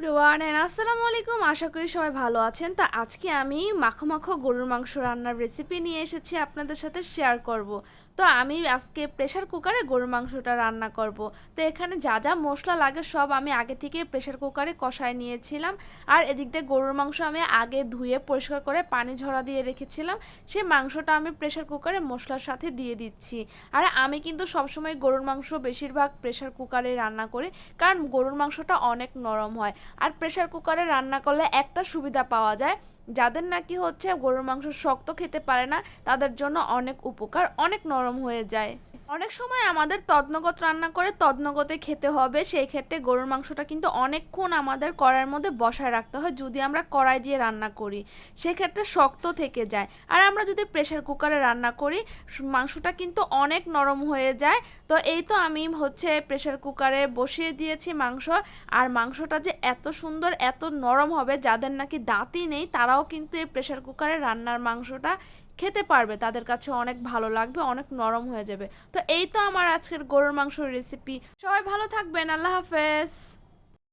Everyone and আসসালামু আলাইকুম। আশা করি সবাই ভালো আছেন। তো আজকে আমি মাখো মাখো গরুর মাংস রান্নার রেসিপি নিয়ে এসেছি আপনাদের সাথে শেয়ার করব। তো আমি আজকে প্রেসার কুকারে গরুর মাংসটা রান্না করব। তো এখানে যা যা মশলা লাগে সব আমি আগে থেকে প্রেসার কুকারে কষায় নিয়েছিলাম। আর এদিক দিয়ে গরুর মাংস আমি আগে ধুয়ে পরিষ্কার করে পানি ঝরা দিয়ে রেখেছিলাম। সেই মাংসটা আমি প্রেসার কুকারে মশলার সাথে দিয়ে দিচ্ছি। আর আমি কিন্তু সবসময় গরুর মাংস বেশিরভাগ প্রেসার কুকারে রান্না করি, কারণ গরুর মাংসটা অনেক নরম হয়। আর প্রেসার কুকারে রান্না করলে একটা সুবিধা পাওয়া যায়, যাদের নাকি হচ্ছে গরুর মাংস শক্ত খেতে পারে না তাদের জন্য অনেক উপকার, অনেক নরম হয়ে যায়। অনেক সময় আমাদের তদনগত রান্না করে তদনগতে খেতে হবে, সেই ক্ষেত্রে গরুর মাংসটা কিন্তু অনেকক্ষণ আমাদের কড়াইয়ের মধ্যে বসায় রাখতে হয়। যদি আমরা কড়াই দিয়ে রান্না করি সেক্ষেত্রে শক্ত থেকে যায়। আর আমরা যদি প্রেসার কুকারে রান্না করি মাংসটা কিন্তু অনেক নরম হয়ে যায়। তো এই তো আমি হচ্ছে প্রেসার কুকারে বসিয়ে দিয়েছি মাংস। আর মাংসটা যে এত সুন্দর এত নরম হবে, যাদের নাকি দাঁতই নেই তারাও কিন্তু এই প্রেসার কুকারে রান্নার মাংসটা খেতে পারবে, তাদের কাছে অনেক ভালো লাগবে, অনেক নরম হয়ে যাবে। তো এই তো আমার আজকের গরুর মাংসের রেসিপি। সবাই ভালো থাকবেন, আল্লাহ হাফেজ।